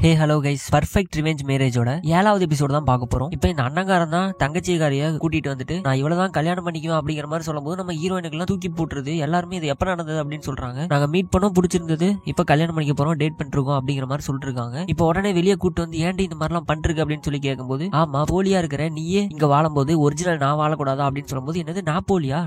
ஹே hello guys, perfect revenge மேரேஜோட 7வது episode தான் பார்க்க போறோம். இப்போ இந்த அண்ணங்காரன் தான் தங்கச்சிகாரிய கூட்டிட்டு வந்துட்டு நான் இவ்வளவுதான் கல்யாணம் பண்ணிக்குவேன் அப்படிங்கிற மாதிரி சொல்லும்போது நம்ம ஹீரோயினுக்கு எல்லாம் தூக்கி போட்டுருது. எல்லாருமே இது எப்ப நடந்தது அப்படின்னு சொல்றாங்க. நாங்க மீட் பண்ணோம், பிடிச்சிருந்தது, இப்ப கல்யாணம் பண்ணிக்க போறோம், டேட் பண்ணிருக்கோம் அப்படிங்கிற மாதிரி சொல்லிட்டு இருக்காங்க. இப்போ உடனே வெளியே கூட்டு வந்து ஏன்டி இந்த மாதிரிலாம் பண்றது அப்படின்னு சொல்லி கேட்கும்போது, ஆமா போலியா இருக்கிற நீயே இங்க வாழும்போது ஒரிஜினல் நான் வாழக்கூடாதா அப்படின்னு சொல்லும்போது, என்னது நான் போலியா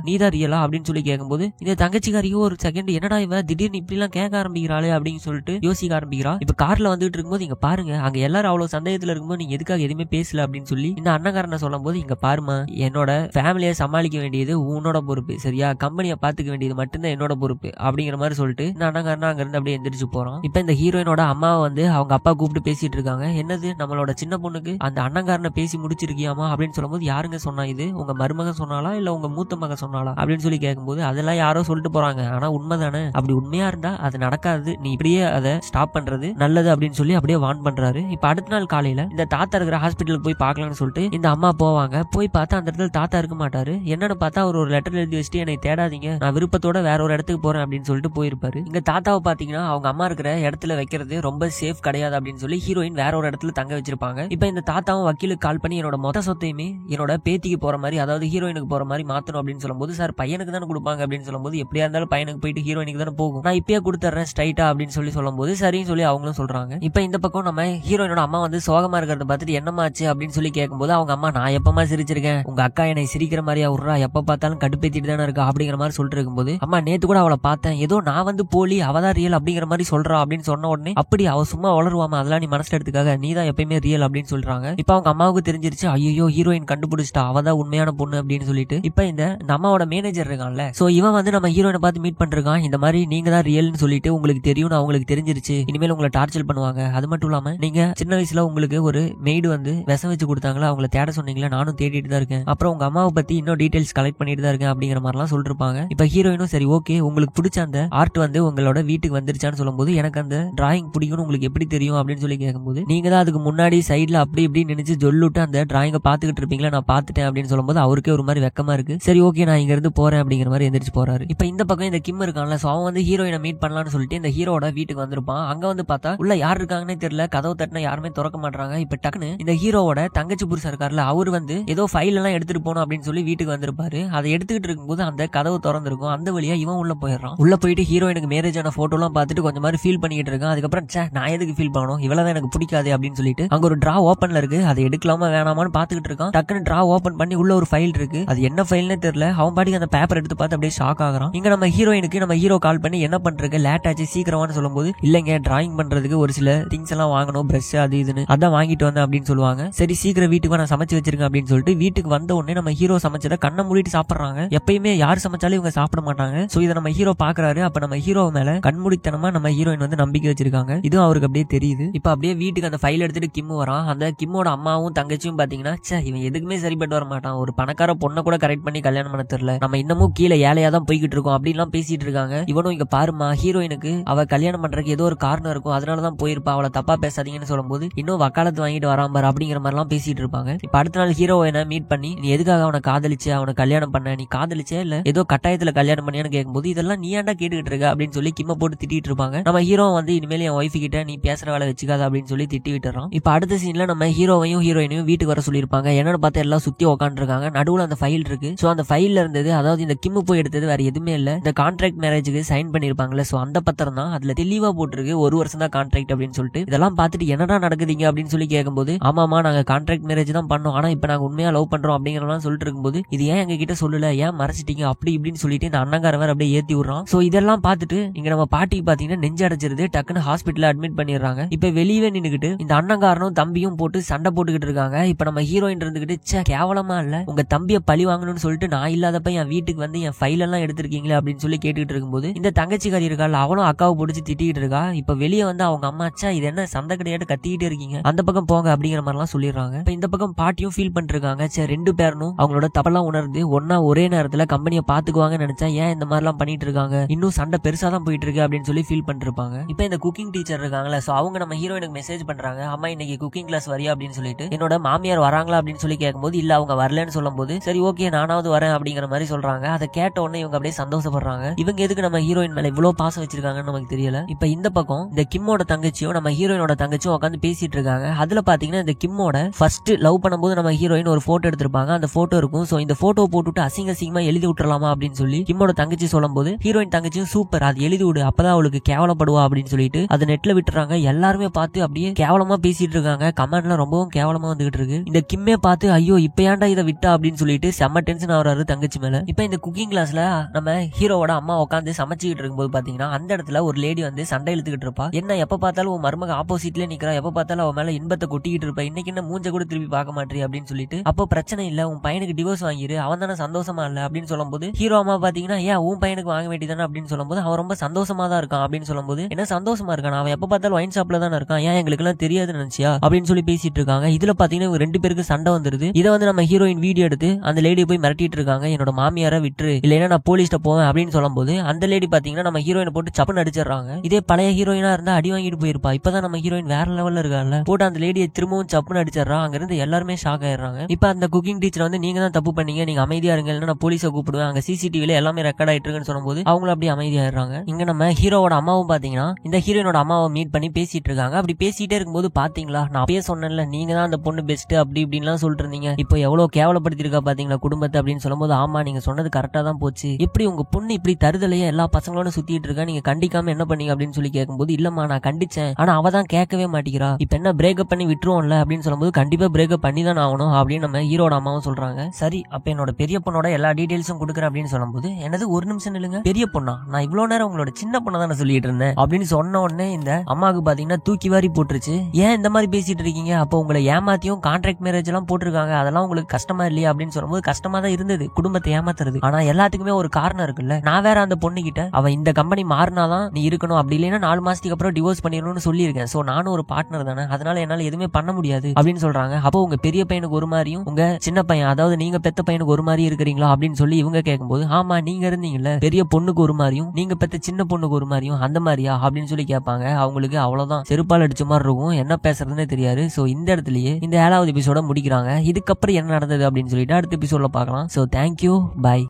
நீ தான் ரியலா அப்படின்னு சொல்லி கேட்கும்போது இந்த தங்கச்சிகாரியோ ஒரு செகண்ட் என்னடா இவ திடீர்னு இப்படி எல்லாம் கேட்க ஆரம்பிக்கிறாளே அப்படின்னு சொல்லிட்டு யோசிக்க ஆரம்பிக்கிறா. இப்ப கார்ல வந்துட்டு இருக்கும்போது இங்க பாருங்க, அங்க எல்லாரும் அவ்வளவு சந்தேகத்துல இருக்கும்போது நீங்க எதுக்காக எதுவுமே பேசல அப்படின்னு சொல்லி இந்த அண்ணங்காரனை சொல்லும் போது, இங்க பாருமா, என்னோட ஃபேமிலியை சமாளிக்க வேண்டியது உன்னோட பொறுப்பு, சரியா, கம்பெனியை பாத்துக்க வேண்டியது மட்டும்தான் என்னோட பொறுப்பு அப்படிங்கிற மாதிரி சொல்லிட்டு இந்த அண்ணங்காரன் அங்க இருந்து அப்படியே எந்திரிச்சு போறோம். இப்ப இந்த ஹீரோயினோட அம்மாவை வந்து அவங்க அப்பா கூப்பிட்டு பேசிட்டு இருக்காங்க. என்னது நம்மளோட சின்ன பொண்ணுக்கு அந்த அண்ணங்காரனை பேசி முடிச்சிருக்கியாமா அப்படின்னு சொல்லும்போது, யாருங்க சொன்னா, இது உங்க மருமகன் சொன்னாலா இல்ல உங்க மூத்த மகன் சொன்னாலா அப்படின்னு சொல்லி கேட்கும்போது, அதெல்லாம் யாரோ சொல்லிட்டு போறாங்க, ஆனா உண்மைதானே, அப்படி உண்மையா இருந்தா அது நடக்காது, நீ இப்படியே அதை ஸ்டாப் பண்றது நல்லது அப்படின்னு சொல்லி அப்படியே வார்ன் பண்றாரு. இப்ப அடுத்த நாள் காலையில இந்த தாத்தா இருக்கிற ஹாஸ்பிட்டலுக்கு போய் பார்க்கலாம்னு சொல்லிட்டு இந்த அம்மா போவாங்க. போய் பார்த்தா அந்த இடத்துல தாத்தா இருக்க மாட்டாரு. என்னன்னு பார்த்தா அவர் ஒரு லெட்டர் எழுதி வச்சுட்டு என்னை தேடாதீங்க, நான் விருப்பத்தோட வேற ஒரு இடத்துக்கு போறேன் அப்படின்னு சொல்லிட்டு போயிருப்பாரு. இங்க தாத்தாவை பாத்தீங்கன்னா அவங்க அம்மா இருக்கிற இடத்துல வைக்கிறது ரொம்ப சேஃப் கிடையாது அப்படின்னு சொல்லி ஹீரோயின் வேற ஒரு இடத்துல தங்க வச்சிருப்பாங்க. இப்ப இந்த தாத்தாவும் வக்கீலுக்கு கால் பண்ணி என்னோட மொத்த சொத்தையுமே என்னோட பேத்திக்கு போற மாதிரி, அதாவது ஹீரோயினுக்கு போற மாதிரி மாத்தணும் அப்படின்னு சொல்லும்போது, சார் பையனுக்கு தானே கொடுப்பாங்க அப்படின்னு சொல்லும்போது, எப்படியா இருந்தாலும் பையனுக்கு போயிட்டு ஹீரோயினுக்கு தானே போகும், நான் இப்பயே கொடுத்துறேன் ஸ்ட்ரைட்டா அப்படின்னு சொல்லி சொல்லும்போது சரின்னு சொல்லி அவங்களும் சொல்றாங்க. இப்ப இந்த பக்கம் நம்ம ஹீரோயினோட அம்மா வந்து சோகமா இருக்கிறத பார்த்துட்டு என்னமாச்சு அப்படின்னு சொல்லி கேட்கும்போது அவங்க அம்மா, நான் எப்பமா சிரிச்சிருக்கேன், உங்க அக்கா என்னை சிரிக்கிற மாதிரியா விட்றா, எப்ப பார்த்தாலும் கடுப்பேத்திட்டு தானே இருக்கா அப்படிங்கிற மாதிரி சொல்லிட்டு இருக்கும்போது, அம்மா நேத்து கூட அவளை பார்த்தேன், ஏதோ நான் வந்து போலி அவதான் ரியல் அப்படிங்கிற மாதிரி சொல்றா அப்படின்னு சொன்ன உடனே, அப்படி அவ சும்மா வளருவாமா, அதெல்லாம் நீ மனசுல எடுத்துக்காக, நீ தான் எப்பயுமே ரியல் அப்படின்னு சொல்றாங்க. இப்ப அவங்க அம்மாவுக்கு தெரிஞ்சிருச்சு, ஐயோ ஹீரோயின் கண்டுபிடிச்சிட்டா, அவதான் உண்மையான பொண்ணு அப்படின்னு சொல்லிட்டு இப்ப இந்த அம்மாவோட மேனேஜர் இருக்கான்ல, சோ இவன் வந்து நம்ம ஹீரோயினை பார்த்து மீட் பண்றான். இந்த மாதிரி நீங்க தான் ரியல்னு சொல்லிட்டு உங்களுக்கு தெரியும், அவங்களுக்கு தெரிஞ்சிருச்சு, இனிமேல் உங்களை டார்ச்சர் பண்ணுவாங்க, அது மட்டும் இல்லாம நீங்க சின்ன வயசுல உங்களுக்கு ஒரு மெய்டு வந்து விஷம் வச்சு கொடுத்தாங்களா, அவங்கள தேட சொன்னீங்களா, நானும் தேடிட்டு தான் இருக்கேன், அப்புறம் உங்க அம்மாவை பத்தி இன்னும் டீடைல்ஸ் கலெக்ட் பண்ணிட்டு தான் இருக்கேன் அப்படிங்கிற மாதிரிலாம் சொல்லிருப்பாங்க. இப்ப ஹீரோயினும் சரி ஓகே, உங்களுக்கு பிடிச்ச அந்த ஆர்ட் வந்து உங்களோட வீட்டுக்கு வந்துருச்சான்னு சொல்லும்போது, எனக்கு அந்த டிராயிங் பிடிக்கும்னு உங்களுக்கு எப்படி தெரியும் அப்படின்னு சொல்லி கேட்கும்போது, நீங்க தான் அதுக்கு முன்னாடி சைட்ல அப்படி இப்படி நினைச்சு சொல்லிட்டு அந்த டிராயிங்கை பாத்துக்கிட்டு இருப்பீங்களா, நான் பாத்துட்டேன் அப்படின்னு சொல்லும்போது அவருக்கே ஒரு மாதிரி வெக்கமா இருக்கு. சரி ஓகே நான் இங்க இருந்து போறேன் அப்படிங்கிற மாதிரி எந்திரிச்சு போறாரு. இப்ப இந்த பக்கம் இந்த கிம் இருக்கான்ல, சோ அவன் வந்து ஹீரோயினை மீட் பண்ணலாம்னு சொல்லிட்டு இந்த ஹீரோட வீட்டுக்கு வந்திருப்பான். அங்க வந்து பார்த்தா உள்ள யார் இருக்காங்கன்னே தெரியல, கதவு தட்டினா யாருமே திறக்க மாட்டாங்க. இப்ப டக்குன்னு இந்த ஹீரோவோட தங்கச்சி புருஷன் இருக்காருல, அவர் வந்து ஏதோ ஃபைல் எல்லாம் எடுத்துட்டு போகணும் அப்படின்னு சொல்லி வீட்டுக்கு வந்திருப்பாரு. அதை எடுத்துக்கிட்டு இருக்கும்போது அந்த கதவு திறந்திருக்கும். அந்த வழியா இவன் உள்ள போயிடறான். உள்ள போயிட்டு ஹீரோயினுக்கு மேரேஜ் ஆன போட்டோ எல்லாம் பார்த்துட்டு கொஞ்சம் மாதிரி ஃபீல் பண்ணிட்டு இருக்கான். அதுக்கப்புறம் நான் எதுக்கு ஃபீல் பண்ணணும், இவ்வளவுதான் எனக்கு பிடிக்காது அப்படின்னு சொல்லிட்டு அங்க ஒரு டிரா ஓப்பன்ல இருக்கு, அதை எடுக்கலாமா வேணாமான்னு பாத்துக்கிட்டு இருக்கான். டக்குன்னு டிரா ஓபன் பண்ணி உள்ள ஒரு ஃபைல் இருக்கு, அது என்ன ஃபைல்னே தெரியல. அவன் பாட்டுக்கு அந்த பேப்பர் எடுத்து பார்த்து அப்படியே ஷாக் ஆகுறான். இங்க நம்ம ஹீரோயினுக்கு நம்ம ஹீரோ கால் பண்ணி என்ன பண்றதுக்கு லேட் ஆச்சு சீக்கிரமானு சொல்லும்போது, இல்லைங்க டிராயிங் பண்றதுக்கு ஒரு சில திங்ஸ் எல்லாம் வாங்கணும், பிரஷ் அது இதுன்னு, அதான் வாங்கிட்டு வந்தேன் அப்படின்னு சொல்லுவாங்க. சரி சீக்கிரம் வீட்டுக்கு நான் சமைச்சு வச்சிருக்கேன் அப்படின்னு சொல்லிட்டு வீட்டுக்கு வந்த உடனே நம்ம ஹீரோ சமைச்சதை கண்ணை மூடிட்டு சாப்பிடுறாங்க. எப்பயுமே யார் சமைச்சாலும் இவங்க சாப்பிட மாட்டாங்க. சோ இதை நம்ம ஹீரோ பாக்குறாரு. அப்ப நம்ம ஹீரோ மேல கண்மூடித்தனமா நம்ம ஹீரோயின் வந்து நம்பிக்கை வச்சிருக்காங்க. இதுவும் அவருக்கு அப்படியே தெரியுது. இப்ப அப்படியே வீட்டுக்கு அந்த ஃபைல் எடுத்துட்டு கிம் வரான். அந்த கிம்மோட அம்மாவும் தங்கச்சியும் பாத்தீங்கன்னா, இவன் எதுக்குமே சரிப்பட்டு வர மாட்டான், ஒரு பணக்கார பொண்ணை கூட கரெக்ட் பண்ணி கல்யாணம் பண்ண தெரியல, நம்ம இன்னமும் கீழே ஏழையா தான் போய்கிட்டு இருக்கோம் அப்படின்லாம் பேசிட்டு இருக்காங்க. இவனும் இங்க பாருமா, ஹீரோயினுக்கு அவ கல்யாணம் பண்றதுக்கு ஏதோ ஒரு காரணம் இருக்கும், அதனாலதான் போயிருப்பா, அவளை தப்பா பேசாதீங்கன்னு சொல்லும்போது, இன்னும் வக்காலத்து வாங்கிட்டு வராம பாரு அப்படிங்கிற மாதிரி எல்லாம் பேசிட்டு இருப்பாங்க. இப்ப அடுத்த நாள் ஹீரோயினை மீட் பண்ணி, நீ எதுக்காக அவனை காதலிச்சு அவனை கல்யாணம் பண்ண, நீ காதலிச்சே இல்ல ஏதோ கட்டாயத்துல கல்யாணம் பண்ணியான்னு கேட்கும்போது, இதெல்லாம் நீ ஏன்டா கேட்டுக்கிட்டு இருக்க அப்படின்னு சொல்லி கிம்ம போட்டு திட்டிட்டு இருப்பாங்க. நம்ம ஹீரோ வந்து இனிமேல் என் ஒய்ஃபு கிட்ட நீ பேசுற வேலை வச்சுக்காத அப்படின்னு சொல்லி திட்டி விட்டுறான். இப்ப அடுத்த சீன்ல நம்ம ஹீரோவையும் ஹீரோயினையும் வீட்டுக்கு வர சொல்லியிருப்பாங்க. என்னன்னு பார்த்தா எல்லாம் சுத்தி உட்காந்துருக்காங்க. நடுவுல அந்த ஃபைல் இருக்கு. சோ அந்த ஃபைல்ல இருந்தது, அதாவது இந்த கிம்மு போய் எடுத்தது வேற எதுவுமே இல்ல, இந்த கான்ட்ராக்ட் மேரேஜுக்கு சைன் பண்ணிருப்பாங்கல்ல, சோ அந்த பத்திரம் தான். அதுல தெளிவா போட்டிருக்கு 1 வருஷம் தான் கான்ட்ராக்ட் அப்படின்னு சொல்லிட்டு. இதெல்லாம் பார்த்துட்டு என்னடா நடக்குதுங்க அப்படின்னு சொல்லி கேட்கும்போது, ஆமாமா நாங்க கான்ட்ராக்ட் மேரேஜ் தான் பண்ணோம், ஆனா இப்ப நாங்க உண்மையா லவ் பண்றோம் அப்படிங்கறதெல்லாம் சொல்லிட்டு இருக்கும்போது, இது ஏன் எங்க கிட்ட சொல்லல, ஏன் மறைச்சிட்டீங்க அப்படி இப்படின்னு சொல்லிட்டு இந்த அண்ணங்கார வேற அப்படியே ஏத்தி விடுறான். சோ இதெல்லாம் பார்த்துட்டு இங்க நம்ம பாட்டிக்கு பாத்தீங்கன்னா நெஞ்சு அடைச்சிருது. டக்குன்னு ஹாஸ்பிட்டல்ல அட்மிட் பண்ணிடுறாங்க. இப்ப வெளியே நின்னுக்கிட்டு இந்த அண்ணங்காரனும் தம்பியும் போட்டு சண்டை போட்டுக்கிட்டு இருக்காங்க. இப்ப நம்ம ஹீரோயின் இருந்துகிட்டு, கேவலமா இல்ல, உங்க தம்பியை பழி வாங்கணும்னு சொல்லிட்டு நான் இல்லாதப்ப என் வீட்டுக்கு வந்து என் ஃபைல் எல்லாம் எடுத்திருக்கீங்களே அப்படின்னு சொல்லி கேட்டுக்கிட்டு இருக்கும்போது, இந்த தங்கச்சிக்காரி இருக்காள், அவனும் அக்காவை பிடிச்சி திட்டிக்கிட்டு இருக்கா. இப்ப வெளியே வந்து அவங்க அம்மா, இது என்ன சண்டை கிடையாது கத்திக்கிட்டே இருக்கீங்க, அந்த பக்கம் போங்க அப்படிங்கிற மாதிரி எல்லாம் சொல்லிடுறாங்க. இப்ப இந்த பக்கம் பாட்டியும் ஃபீல் பண்ணிருக்காங்க. ரெண்டு பேரும் அவங்களோட தப்பெல்லாம் உணர்ந்து ஒன்னா ஒரே நேரத்துல கம்பெனியை பாத்துக்குவாங்கன்னு நினைச்சா ஏன் இந்த மாதிரி எல்லாம் பண்ணிட்டு இருக்காங்க, இன்னும் சண்டை பெருசா தான் போயிட்டு இருக்கு அப்படின்னு சொல்லி ஃபீல் பண்ணிருப்பாங்க. இப்ப இந்த குக்கிங் டீச்சர் இருக்காங்களா, சோ அவங்க நம்ம ஹீரோயினுக்கு மெசேஜ் பண்றாங்க, அம்மா இன்னைக்கு குக்கிங் கிளாஸ் வரியா அப்படின்னு சொல்லிட்டு. என்னோட மாமியார் வராங்களா அப்படின்னு சொல்லி கேட்கும்போது, இல்ல அவங்க வரலன்னு சொல்லும் போது, சரி ஓகே நானாவது வரேன் அப்படிங்கிற மாதிரி சொல்றாங்க. அதை கேட்ட உடனே இவங்க அப்படியே சந்தோஷப்படுறாங்க. இவங்க எதுக்கு நம்ம ஹீரோயின் மேல இவ்வளவு பாசம் வச்சிருக்காங்கன்னு நமக்கு தெரியல. இப்ப இந்த பக்கம் இந்த கிம்மோட தங்கச்சியும் நம்ம ஹீரோயினோட தங்கச்சியும் உட்காந்து பேசிட்டு இருக்காங்க. அதுல பாத்தீங்கன்னா இந்த கிம்மோட ஃபர்ஸ்ட் லவ் பண்ணும்போது நம்ம ஹீரோயின் ஒரு போட்டோ எடுத்திருப்பாங்க. அந்த போட்டோ இருக்கும். சோ இந்த போட்டோ போட்டுட்டு அசிங்கமா எழுதி விட்டுறலாமா அப்படின்னு சொல்லி கிம்மோட தங்கச்சி சொல்லும்போது ஹீரோயின் தங்கச்சியும் சூப்பர் அது எழுதி விடு அப்பதான் அவளுக்கு கேவலப்படுவா அப்படின்னு சொல்லிட்டு அது நெட்ல விட்டுறாங்க. எல்லாருமே பார்த்து அப்படியே கேவலமா பேசிட்டு இருக்காங்க. கமெண்ட்ல ரொம்பவும் கேவலமா வந்துகிட்டு இருக்கு. இந்த கிம்மே பார்த்து ஐயோ இப்ப ஏன்டா இதை விட்டா அப்படின்னு சொல்லிட்டு செம்ம டென்ஷன் ஆகுறாரு தங்கச்சி மேல. இப்ப இந்த குக்கிங் கிளாஸ்ல நம்ம ஹீரோவோட அம்மா உட்காந்து சமைச்சுக்கிட்டு இருக்கும்போது பாத்தீங்கன்னா அந்த இடத்துல ஒரு லேடி வந்து சண்டை இழுத்துக்கிட்டு இருப்பா. என்ன எப்ப பார்த்தாலும் உன் மருமக ஆப்போசிட்ல நிக்கிறா, எப்ப பார்த்தாலும் அவன் மேல இன்பத்தை கொட்டிக்கிட்டு இருப்பா, இன்னைக்கு என்ன மூஞ்ச கூட திருப்பி பார்க்க மாட்டேறி அப்படின்னு சொல்லிட்டு அப்போ பிரச்சனை இல்ல உன் பையனுக்கு டிவோர்ஸ் வாங்கிரு அவன் தானே சந்தோஷமா இல்ல அப்படின்னு சொல்லும்போது ஹீரோ அம்மா பாத்தீங்கன்னா ஏன் உன் பையனுக்கு வாங்க வேண்டியதானே அப்படின்னு சொல்லும்போது அவன் ரொம்ப சந்தோஷமா தான் இருக்கான் அப்படின்னு சொல்லும்போது என்ன சந்தோஷமா இருக்கான் அவன் எப்ப பார்த்தாலும் ஒயின் ஷாப்ல தான் இருக்கான் ஏன் எங்களுக்கு எல்லாம் தெரியாதுன்னு நினைச்சியா அப்படின்னு சொல்லி பேசிட்டு இருக்காங்க. இதுல பாத்தீங்கன்னா இவங்க 2 பேருக்கு சண்டை வந்துருது. இதை வந்து நம்ம ஹீரோயின் வீடியோ எடுத்து அந்த லேடியை போய் மிரட்டிட்டு இருக்காங்க. என்னோட மாமியார விட்டுரு இல்லைன்னா நான் போலீஸ்ட போவேன் அப்படின்னு சொல்லும்போது அந்த லேடி பாத்தீங்கன்னா நம்ம ஹீரோயினை போட்டு சப்புன்னு அடிச்சிடறாங்க. இதே பழைய ஹீரோயினா இருந்தா அடி வாங்கிட்டு போயிருப்பா. இப்பதான் நம்ம ஹீரோயின் வேற லெவல்ல இருக்காங்க. போட்டு அந்த லேடியை திரும்பவும் சப்புன்னு அடிச்சிடறா. அங்க இருந்து எல்லாருமே ஷாக் ஆயிடுறாங்க. இப்ப அந்த குக்கிங் டீச்சர் வந்து நீங்க தான் தப்பு பண்ணீங்க, நீங்க அமைதியா இருங்க இல்லைன்னா நான் போலீஸை கூப்பிடுவேன், அங்க சிசிடிவில எல்லாமே ரெக்கார்ட் ஆயிட்டு இருக்குன்னு சொல்லும்போது அவங்களும் அப்படியே அமைதியாயிடுறாங்க. இங்க நம்ம ஹீரோவோட அம்மாவும் பாத்தீங்கன்னா இந்த ஹீரோயினோட அம்மாவை மீட் பண்ணி பேசிட்டு இருக்காங்க. அப்படி பேசிட்டே இருக்கும்போது பாத்தீங்களா நான் அப்பயே சொன்னேன்ல நீங்க தான் அந்த பொண்ணு பெஸ்ட் அப்படி இப்படின்லாம் சொல்லிட்டு இருந்தீங்க, இப்போ எவ்வளவு கேவலப்படுத்தி இருக்கா பாத்தீங்களா குடும்பத்தை அப்படின்னு சொல்லும்போது ஆமா நீங்க சொன்னது கரெக்டா தான் போச்சு, எப்படி உங்க பொண்ணு இப்படி தருதலையா எல்லா பசங்களோட சுத்திட்டு இருக்கா, நீங்க கண்டிக்காம என்ன பண்ணீங்க அப்படின்னு சொல்லி கேட்கும்போது இல்லம்மா நான் கண்டிச்சேன் ஆனா அவ தான் கேட்கவே மாட்டேங்கிறா, இப்ப என்ன பிரேக்கப் பண்ணி விட்டுருவோம்ல அப்படின்னு சொல்லும்போது கண்டிப்பா பிரேக்கப் பண்ணி தான் ஆகணும் அப்படின்னு நம்ம ஹீரோட அம்மாவும் சொல்றாங்க. சரி அப்ப என்னோட பெரிய பொண்ணோட எல்லா டீடைல்ஸும் கொடுக்குறேன் அப்படின்னு சொல்லும்போது என்னது ஒரு நிமிஷம் இல்லைங்க பெரிய பொண்ணா, நான் இவ்வளவு நேரம் உங்களோட சின்ன பொண்ணை தானே சொல்லிட்டு இருந்தேன் அப்படின்னு சொன்ன உடனே இந்த அம்மாவுக்கு பாத்தீங்கன்னா தூக்கி வாரி போட்டுருச்சு. ஏன் இந்த மாதிரி பேசிட்டு இருக்கீங்க, அப்போ உங்களை ஏமாத்தியும் கான்ட்ராக்ட் மேரேஜ் எல்லாம் போட்டிருக்காங்க அதெல்லாம் உங்களுக்கு கஷ்டமா இல்லையா அப்படின்னு சொல்லும்போது கஷ்டமா தான் இருந்தது குடும்பத்தை ஏமாத்துறது, ஆனா எல்லாத்துக்குமே ஒரு காரணம் இருக்குல்ல, நான் வேற அந்த பொண்ணு கிட்ட அவ இந்த கம்பெனி மாறினாதான் நீ இருக்கணும் அப்படி இல்லைன்னா 4 மாசத்துக்கு அப்புறம் டிவோர்ஸ் பண்ணிடணும்னு சொல்லியிருக்கேன், சோ நானும் ஒரு பார்ட்னர் தானே அதனால என்னால எதுவுமே பண்ண முடியாது அப்படின்னு சொல்றாங்க. அப்போ உங்க பெரிய பையனுக்கு ஒரு மாதிரியும் உங்க சின்ன பையன் அதாவது நீங்க பெத்த பையனுக்கு ஒரு மாதிரி இருக்கிறீங்களா அப்படின்னு சொல்லி இவங்க கேட்கும்போது ஆமா நீங்க இருந்தீங்கல்ல பெரிய பொண்ணுக்கு ஒரு மாதிரியும் நீங்க பெத்த சின்ன பொண்ணுக்கு ஒரு மாதிரியும் அந்த மாதிரியா அப்படின்னு சொல்லி கேட்பாங்க. அவங்களுக்கு அவ்வளவுதான் செருப்பால் அடிச்ச மாதிரி இருக்கும், என்ன பேசுறதுன்னு தெரியாது. சோ இந்த இடத்துலயே இந்த 7வது எபிசோட முடிக்கிறாங்க. இதுக்கப்புறம் என்ன நடந்தது அப்படின்னு சொல்லிட்டு அடுத்த எபிசோட்ல பார்க்கலாம். So thank you bye.